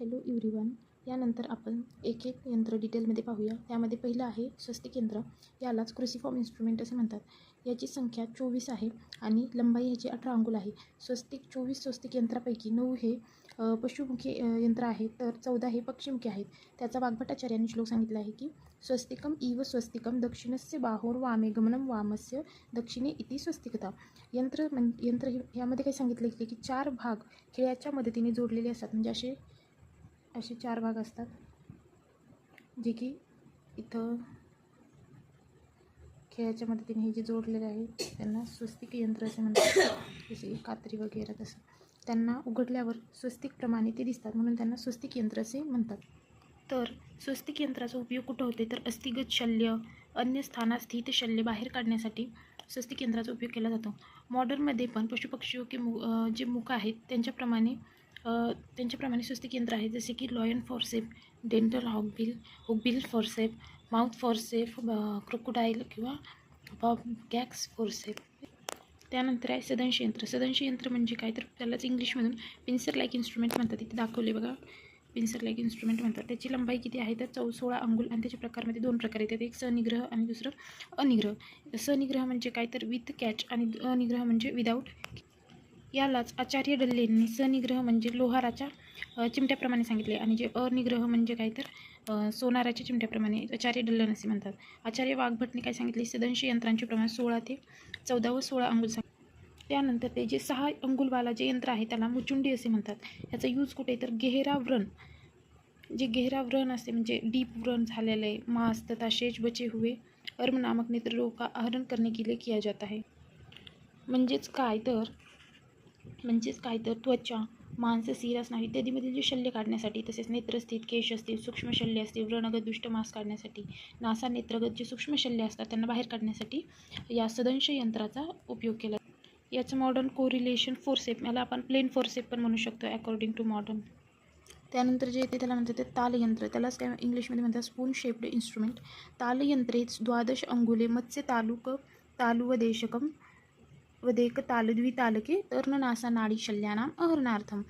Hello everyone. यानंतर आपण एक एक यंत्र डिटेलमध्ये पाहूया. त्यामध्ये पहिलं आहे स्वस्तिक यंत्र. यालाच क्रुसिफॉर्म इन्स्ट्रुमेंट असे म्हणतात. याची संख्या 24 आहे आणि लंबाई ह्याची 18 अंगुल आहे. 24 स्वस्तिक यंत्रापैकी 9 हे पशुमुखी यंत्र आहेत, तर 14 हे पक्षीमुखी आहेत. त्याचा वाग्भटाचार्यांनी श्लोक सांगितला आहे की स्वस्तिकम इव स्वस्तिकम दक्षिणस्य बाहोर वामे गमनम वामस्य दक्षिणे इति स्वस्तिकता. यंत्र ह्यामध्ये काय सांगितलं की 4 भाग खिळ्याच्या मदतीने जोडलेले असतात. म्हणजे असे 4 भाग असतात, जे की इथं खेळाच्या मदतीने हे जे जोडलेले आहे त्यांना स्वस्तिक यंत्र असे म्हणतात. जसे कात्री वगैरे तसं त्यांना उघडल्यावर स्वस्तिकप्रमाणे ते दिसतात, म्हणून त्यांना स्वस्तिक यंत्र असे म्हणतात. तर स्वस्तिक यंत्राचा उपयोग कुठं होते तर अस्थिगत शल्य, अन्य स्थानात स्थित शल्य बाहेर काढण्यासाठी स्वस्तिक यंत्राचा उपयोग केला जातो. मॉडर्नमध्ये पण पशुपक्षी जे मुख आहेत त्यांच्याप्रमाणे स्वस्तिक यंत्र आहेत, जसे की lion forceps, dental hawkbill forceps, mouth forceps, crocodile किंवा गॅक्स फॉरसेप. त्यानंतर आहे सदंश यंत्र. सदंश यंत्र म्हणजे काय तर त्यालाच इंग्लिशमधून पिन्सर लाईक इन्स्ट्रुमेंट म्हणतात. इथे दाखवले बघा, पिन्सर लाईक इन्स्ट्रुमेंट म्हणतात. त्याची लंबाई किती आहे तर 16 अंगुल आणि त्याच्या प्रकारमध्ये 2 प्रकार येतात. एक सनिग्रह आणि दुसरं अनिग्रह. सनिग्रह म्हणजे काय तर विथ कॅच आणि अनिग्रह म्हणजे विदाऊट. यालाच आचार्य डल्लेंनी सनिग्रह म्हणजे लोहाराच्या चिमट्याप्रमाणे सांगितले आणि जे अनिग्रह म्हणजे काय तर सोनाराच्या चिमट्याप्रमाणे आचार्य डल्लन असे म्हणतात. आचार्य वाघभटने काय सांगितले, सदंश यंत्रांचे प्रमाण 16 ते 14 व 16 अंगुल सांगितले. त्यानंतर ते जे 6 अंगुलवाला जे यंत्र आहे त्याला मुचुंडी असे म्हणतात. याचा यूज कुठे तर गेहरा व्रण, जे गेहरा व्रण असते म्हणजे डीप व्रण झालेलं आहे, मांस तथा शेष बचे हुए अर्म नामक नेत्ररोग का आहरण करने के लिए किया जाता है. म्हणजेच काय तर त्वचा, मांस, सिरा, स्नायू इत्यादीमधील जे शल्य काढण्यासाठी, तसेच नेत्रस्थित केश असतील, सूक्ष्म शल्य असतील, व्रणगत दुष्ट मांस काढण्यासाठी, नासा नेत्रगत जे सूक्ष्म शल्य असतात त्यांना बाहेर काढण्यासाठी या सदंश यंत्राचा उपयोग केला. याचं मॉडर्न कोरिलेशन फोरसेप, याला आपण प्लेन फोरसेप पण म्हणू शकतो अकॉर्डिंग टू मॉडर्न. त्यानंतर जे येते त्याला म्हणतात ते तालयंत्र. त्यालाच काय इंग्लिशमध्ये म्हणतात स्पून शेप्ड इन्स्ट्रुमेंट. तालयंत्रे 12 अंगुले मत्स्य तालुवदेशकम वदेक ताल द्वितालके तर्णनासा नाडी शल्यानाम अहरणार्थम.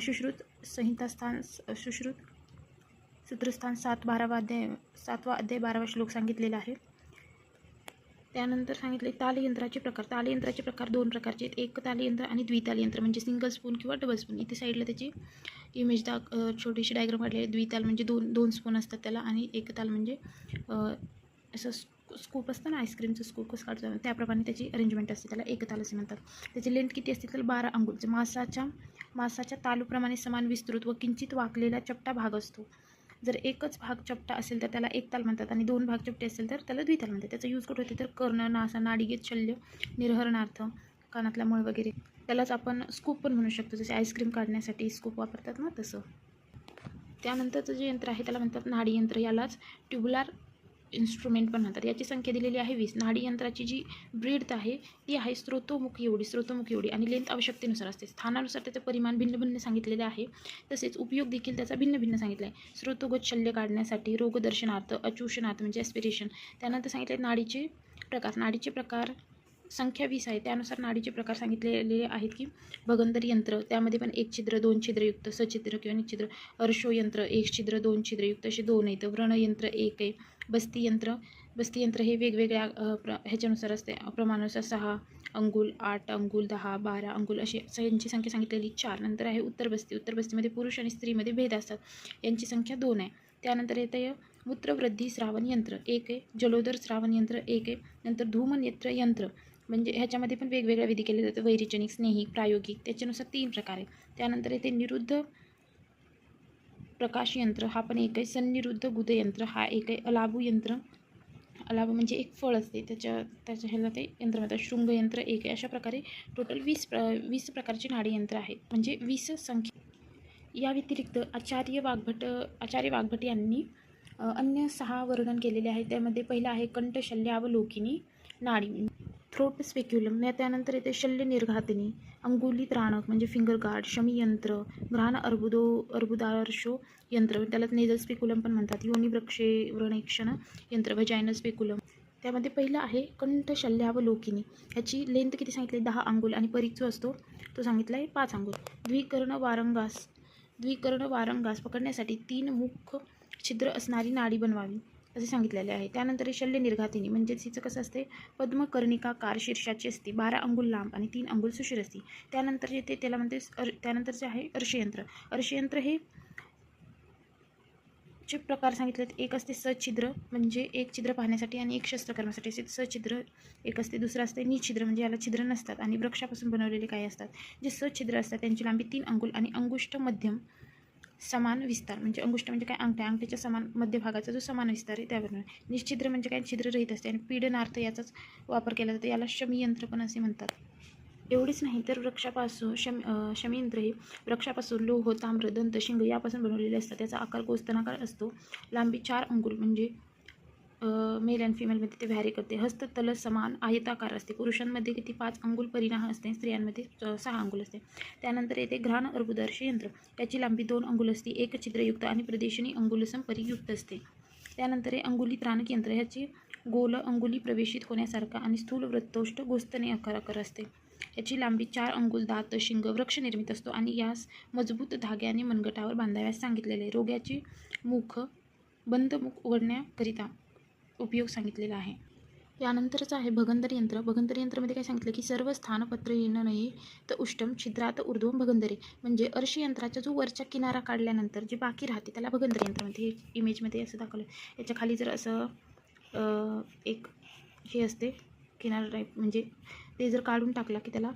सुश्रुत सूत्रस्थान 7-12 अध्याय 7वा अध्याय 12वा श्लोक सांगितलेला आहे. त्यानंतर सांगितले तालयंत्राचे प्रकार. तालयंत्राचे प्रकार 2 प्रकारचे आहेत, एक तालयंत्र आणि द्वितालयंत्र म्हणजे सिंगल स्पून किंवा डबल स्पून. इथे साईडला त्याची इमेज छोटीशी डायग्राम काढली आहे. द्विताल म्हणजे दोन स्पून असतात त्याला, आणि एकताल म्हणजे असं स्कूप असतं ना, आईस्क्रीमचं स्कूप कसं काढतो त्याप्रमाणे त्याची अरेंजमेंट असते, त्याला एकताल असे म्हणतात. त्याची लेंथ किती असते तर 12 अंगुल. मासाच्या तालूप्रमाणे समान विस्तृत व किंचित वाकलेला चपटा भाग असतो. जर एकच भाग चपटा असेल तर त्याला एकताल म्हणतात आणि 2 भाग चपटे असेल तर त्याला द्विताल म्हणतात. त्याचा यूज कुठे होते तर कर्ण, नासा, नाडीगेत शल्य निर्हरणार्थ, कानातला मळ वगैरे. त्यालाच आपण स्कूप पण म्हणू शकतो, जसे आईस्क्रीम काढण्यासाठी स्कूप वापरतात ना तसं. त्यानंतरचं जे यंत्र आहे त्याला म्हणतात नाडी यंत्र. यालाच ट्युब्युलर इन्स्ट्रुमेंट पण म्हणतात. याची संख्या दिलेली आहे 20. नाडी यंत्राची जी ब्रेड्थ आहे ती आहे स्रोतोमुखी एवढी आणि लेंथ आवश्यकतेनुसार असते. स्थानानुसार त्याचं परिमाण भिन्न सांगितलेले आहे. तसेच उपयोग देखील त्याचा भिन्न सांगितला आहे. स्रोतोगत शल्य काढण्यासाठी, रोगदर्शनार्थ, अचूषणार्थ म्हणजे ॲस्पिरेशन. त्यानंतर सांगितले नाडीचे प्रकार संख्या 20 आहे. त्यानुसार नाडीचे प्रकार सांगितलेले आहेत की भगंदर यंत्र, त्यामध्ये पण 1 छिद्र 2 छिद्रयुक्त, सछिद्र किंवा निच्छिद्र. अर्शो यंत्र 1 छिद्र 2 छिद्रयुक्त असे 2 आहेत. व्रणयंत्र 1 आहे. बस्ती यंत्र हे वेगवेगळ्या ह्याच्यानुसार असते, प्रमाणानुसार 6 अंगुल, 8 अंगुल, 10, 12 अंगुल अशी यांची संख्या सांगितलेली 4. नंतर आहे उत्तर बस्तीमध्ये पुरुष आणि स्त्रीमध्ये भेद असतात, यांची संख्या 2 आहे. त्यानंतर येते मूत्रवृद्धी श्रावण यंत्र 1 आहे. जलोदर श्रावण यंत्र 1 आहे. नंतर धूमनेत्र यंत्र म्हणजे ह्याच्यामध्ये पण वेगवेगळ्या विधी केले जातात, वैरिचनिक, स्नेहिक, प्रायोगिक, त्याच्यानुसार 3 प्रकार आहे. त्यानंतर येते निरुद्ध प्रकाश यंत्र, हा पण 1 आहे. सन्निरुद्ध गुद यंत्र हा 1 आहे. अलाबू यंत्र, अलाबू म्हणजे एक फळ असते, त्याच्या ह्याला ते यंत्र म्हणतात. शृंग यंत्र 1 आहे. अशा प्रकारे टोटल 20 प्रकारची नाडी यंत्र आहेत, म्हणजे 20 संख्या. या व्यतिरिक्त आचार्य वाघभट यांनी अन्य 6 वर्णन केलेले आहे. त्यामध्ये पहिला आहे कंठशल्यावलोकिनी नाडी, थ्रोट स्पेक्युलम. त्यानंतर येते शल्य निर्घातनी, अंगुली त्राणक म्हणजे फिंगर गार्ड, शमीयंत्र, घ्राण अर्बुदार्शो यंत्र, त्याला नेझल स्पेक्युलम पण म्हणतात. योनिवृक्षे व्रणेक्षण यंत्र, व्हजायनल स्पेक्युलम. त्यामध्ये पहिलं आहे कंठशल्यावलोकिनी. ह्याची लेंथ किती सांगितली 10 अंगुल आणि परिघ जो असतो तो सांगितला आहे 5 अंगुल. द्विकर्ण वारंगास द्विकर्ण वारंगास पकडण्यासाठी 3 मुख छिद्र असणारी नाडी बनवावी असे सांगितलेले आहे. त्यानंतर शल्य निर्घातिनी म्हणजेच हिचं कसं असते, पद्मकर्णिकाकार शीर्षाची असते, 12 अंगुल लांब आणि 3 अंगुल सुशीर असते. त्यानंतर येते त्याला म्हणते त्यानंतरचे आहे अर्शयंत्र. अर्शयंत्र हे चे प्रकार सांगितलेत. एक असते सछिद्र म्हणजे एक छिद्र पाहण्यासाठी आणि एक शस्त्रकर्मासाठी असते. सछिद्र एक असते. दुसरं असते निछिद्र म्हणजे याला छिद्र नसतात आणि वृक्षापासून बनवलेले काही असतात. जे सछिद्र असतात त्यांची लांबी 3 अंगुल आणि अंगुष्ठ मध्यम समान विस्तार म्हणजे अंगुष्ठ म्हणजे काय, अंगठ्याच्या समान मध्यभागाचा जो समान विस्तार आहे त्यावरून. निश्चिद्र म्हणजे काय, छिद्र रहित असते आणि पीडनार्थ याचाच वापर केला जातो. याला शमीयंत्र पण असे म्हणतात. एवढेच नाही तर वृक्षापासून शमीयंत्र हे वृक्षापासून लोह, ताम्र, दंत, शिंग यापासून बनवलेले असतात. त्याचा आकार गोस्तनाकार असतो. लांबी 4 अंगुल म्हणजे मेल अँड फिमेलमध्ये ते व्हॅरी करते. हस्त तल समान आयताकार असते. पुरुषांमध्ये किती 5 अंगुल परिणाह असते, स्त्रियांमध्ये 6 अंगुल असते. त्यानंतर येते घ्राण अर्बुदर्श यंत्र. याची लांबी 2 अंगुल असते. एक छिद्रयुक्त आणि प्रदेशनी अंगुलसम परियुक्त असते. त्यानंतर हे अंगुली त्राणक यंत्र. ह्याची गोल अंगुली प्रवेशित होण्यासारखा आणि स्थूल वृत्तोष्ठ गोस्तने आकार असते. याची लांबी 4 अंगुल. दात, शिंग वृक्ष निर्मित असतो आणि यास मजबूत धाग्याने मनगटावर बांधाव्यास सांगितलेले. रोग्याची मुख बंद मुख उघडण्याकरिता उपयोग सांगितलेला आहे. यानंतरचं आहे भगंदर यंत्र. भगंदर यंत्रामध्ये काय सांगितलं की सर्व स्थानपत्र येण नये तर उष्टम छिद्रात ऊर्ध्वम भगंदरे म्हणजे अर्शयंत्राचा जो वरच्या किनारा काढल्यानंतर जे बाकी राहते त्याला भगंदर यंत्रामध्ये हे इमेजमध्ये असं दाखवलं. याच्या खाली जर असं एक हे असते किनारा टाईप म्हणजे ते जर काढून टाकला की त्याला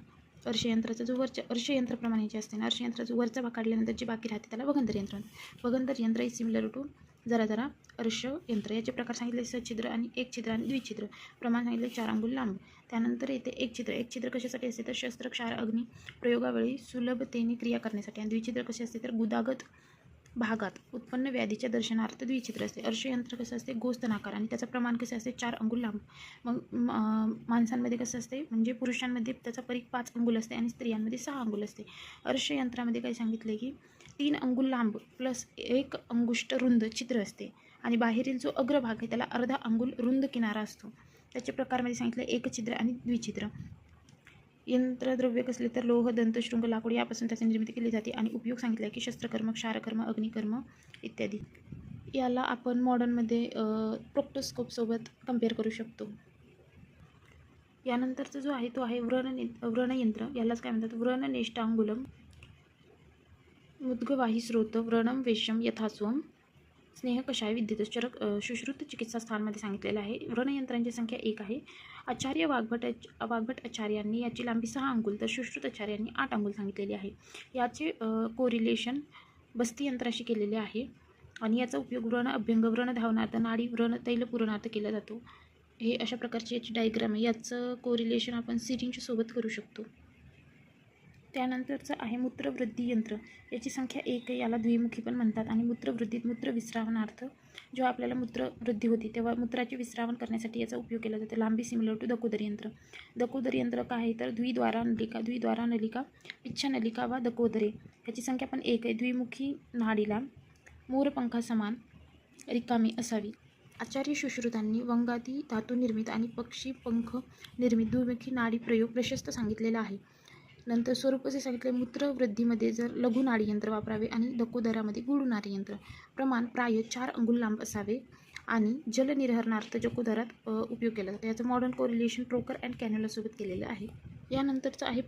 अर्शयंत्राचा जो वरच्या अर्शयंत्रप्रमाणे जे असते ना, अर्शयंत्राचा वरचा भाग काढल्यानंतर जे बाकी राहते त्याला भगंदर यंत्र. भगंदर यंत्र इज सिमिलर टू जरा अर्श यंत्र. याचे प्रकार सांगितले सछिद्र आणि एक छिद्र आणि द्विछिद्र. प्रमाण सांगितले 4 अंगुल लांब. त्यानंतर येते एक छिद्र. एक छिद्र कशासाठी असते तर शस्त्र, क्षार, अग्नी प्रयोगावेळी सुलभतेने क्रिया करण्यासाठी. आणि द्विछिद्र कसे असते तर गुदागत भागात उत्पन्न व्याधीच्या दर्शनार्थ द्विछिद्र असते. अर्शयंत्र कसं असते गोस्तनाकार आणि त्याचं प्रमाण कसं असते 4 अंगुल लांब. मग माणसांमध्ये कसं असते म्हणजे पुरुषांमध्ये त्याचा परीघ 5 अंगुल असते आणि स्त्रियांमध्ये 6 अंगुल असते. अर्शयंत्रामध्ये काय सांगितले की 3 अंगुल लांब प्लस 1 अंगुष्ठ रुंद छिद्र असते आणि बाहेरील जो अग्रभाग आहे त्याला अर्धा अंगुल रुंद किनारा असतो. त्याचे प्रकारमध्ये सांगितलं एक छिद्र आणि द्विछिद्र. यंत्रद्रव्य कसले तर लोह, दंत, शृंग, लाकूड यापासून त्याची निर्मिती केली जाते आणि उपयोग सांगितला की शस्त्रकर्म, क्षारकर्म, अग्निकर्म इत्यादी. याला आपण मॉडर्नमध्ये प्रोक्टोस्कोपसोबत कम्पेअर करू शकतो. यानंतरचा जो आहे तो आहे व्रणयंत्र. यालाच काय म्हणतात व्रणनेष्टांगुलम मुद्गवाही स्रोत व्रणम वेशम यथास्वम स्नेह कषाय विद्युत चरक सुश्रुत चिकित्सा स्थानमध्ये सांगितलेलं आहे. व्रणयंत्रांची संख्या 1 आहे. आचार्य वाग्भट आचार्यांनी याची लांबी 6 अंगुल तर सुश्रुत आचार्यांनी 8 अंगुल सांगितलेली आहे. याचे कोरिलेशन बस्ती यंत्राशी केलेले आहे आणि याचा उपयोग व्रण अभ्यंग, व्रण धावनार्थ, नाडी, व्रण तैलपुरणार्थ केला जातो. हे अशा प्रकारची याची डायग्राम आहे. याचं कोरिलेशन आपण सिरिंज सोबत करू शकतो. त्यानंतरचं आहे मूत्रवृद्धी यंत्र. याची संख्या 1 आहे. याला द्विमुखी पण म्हणतात आणि मूत्रवृद्धीत मूत्र विस्रावनार्थ जेव्हा आपल्याला मूत्रवृद्धी होती तेव्हा मूत्राचे विस्रावण करण्यासाठी याचा उपयोग केला जातो. लांबी सिमिलर टू दकोदर यंत्र. दकोदर यंत्र काय आहे तर द्विद्वारा नलिका, इच्छा नलिका वा दकोदरे. याची संख्या पण 1 आहे. द्विमुखी नाडीला मोरपंखा समान रिकामी असावी. आचार्य सुश्रुतांनी वंगादी धातू निर्मित आणि पक्षी पंख निर्मित द्विमुखी नाडी प्रयोग प्रशस्त सांगितलेला आहे. नंतर स्वरूप असे सांगितले मूत्रवृद्धीमध्ये जर लघु नाडी यंत्र वापरावे आणि दकोदरामध्ये गुढ नाडी यंत्र. प्रमाण प्राय 4 अंगुल लांब असावे आणि जलनिर्हरणार्थ जकोदरात उपयोग केला जातो. याचं मॉडर्न कोरिलेशन प्रोकर अँड कॅन्युलासोबत केलेलं आहे. यानंतरचं आहे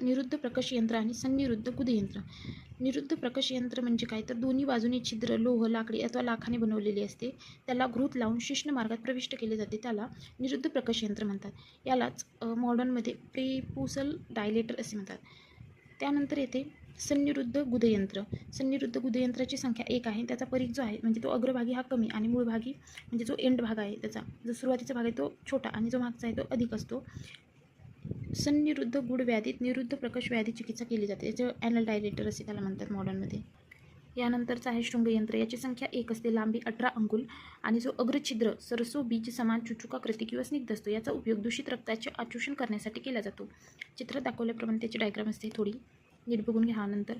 निरुद्ध प्रकश यंत्र आणि संनिरुद्ध गुदयंत्र. निरुद्ध प्रकश यंत्र म्हणजे काय तर दोन्ही बाजूने छिद्र लोह, लाकडी अथवा लाखाने बनवलेली असते. त्याला घृत लावून शिश्न मार्गात प्रविष्ट केले जाते. त्याला निरुद्ध प्रकश यंत्र म्हणतात. यालाच मॉडर्नमध्ये प्रेपुसल डायलेटर असे म्हणतात. त्यानंतर येते संनिरुद्ध गुदयंत्र. संनिरुद्ध गुदयंत्राची संख्या 1 आहे. त्याचा परीघ जो आहे म्हणजे तो अग्रभागी हा कमी आणि मूळ भागी म्हणजे जो एंड भाग आहे त्याचा जो सुरुवातीचा भाग आहे तो छोटा आणि जो मागचा आहे तो अधिक असतो. संनिरुद्ध गुढ व्याधीत निरुद्ध प्रकश व्याधी चिकित्सा केली जाते. याचे ॲनल डायलेटर असे त्याला म्हणतात मॉडर्नमध्ये. यानंतरचं आहे शृंगयंत्र. याची संख्या 1 असते. लांबी 18 अंगुल आणि जो अग्रछिद्र सरसो बीज समान चुचुकाकृती किंवा स्निग्ध असतो. याचा उपयोग दूषित रक्ताचे आचूषण करण्यासाठी केला जातो. चित्र दाखवल्याप्रमाणे त्याची डायग्राम असते. थोडी नीट बघून घ्या. नंतर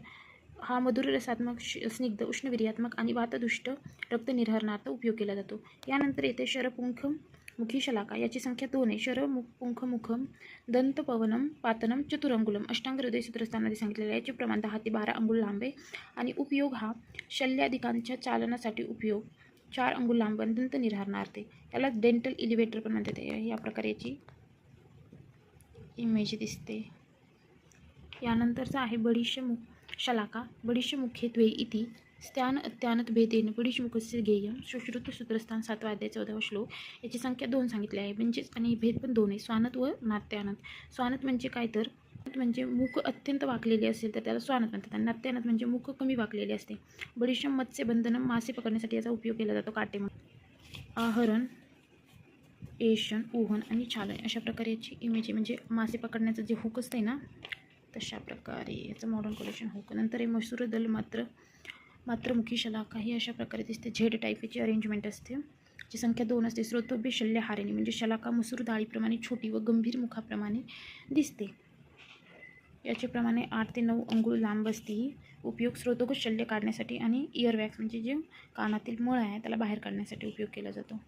हा मधुर रसात्मक, स्निग्ध, उष्णवीर्यात्मक आणि वातदुष्ट रक्तनिर्हरणार्थ उपयोग केला जातो. यानंतर येते शरपुंख मुखी शलाका याची संख्या 2 आहे. शर पुंख मुखम दंतपवनम पातनम चतुरंगुलम अष्टांग हृदय सूत्रस्थानामध्ये सांगितलेलं आहे. याचे प्रमाण 10 ते 12 अंगुल लांब आहे आणि उपयोग हा शल्याधिकांच्या चालनासाठी उपयोग 4 अंगुल लांब दंत निर्हारणार्थे. त्याला डेंटल इलिव्हेटर पण म्हणतात. या प्रकारे याची इमेज दिसते. यानंतरचा आहे बडीश शलाका. बडीश मुखे द्वे इति स्त्यान अत्यानत भेदेन बडीश मुखस्य गेयम सुश्रुत सूत्रस्थान 7वा अध्याय 14वा श्लोक. याची संख्या 2 सांगितली आहे. म्हणजेच आणि भेद पण 2 आहे. स्वानत व नात्यानत. स्वानत म्हणजे काय तर म्हणजे मुख अत्यंत वाकलेले असेल तर त्याला स्वानत म्हणतात आणि नात्यानत म्हणजे मुख कमी वाकलेले असते. बडीशम मत्स्य बंधनम मासे पकडण्यासाठी याचा उपयोग केला जातो. काटे म्हणून आहरण एशन ओहन आणि छालन अशा प्रकारे याची इमेज आहे. म्हणजे मासे पकडण्याचं जे हुक असते ना तशा प्रकारे याचं मॉडर्न कलेक्शन हुक. नंतर आहे मसूर दल मात्रमुखी शलाका ही अशा प्रकारे दिसते. झेड टाईप याची अरेंजमेंट असते. याची संख्या 2 असते. स्रोतोभ्य शल्यहारिणी म्हणजे शलाका मसूर डाळीप्रमाणे छोटी व गंभीर मुखाप्रमाणे दिसते. याचे प्रमाणे 8 ते 9 अंगुळ लांब असते. ही उपयोग स्रोतोगत शल्य काढण्यासाठी आणि इयर वॅक्स म्हणजे जे कानातील मळ आहे त्याला बाहेर काढण्यासाठी उपयोग केला जातो.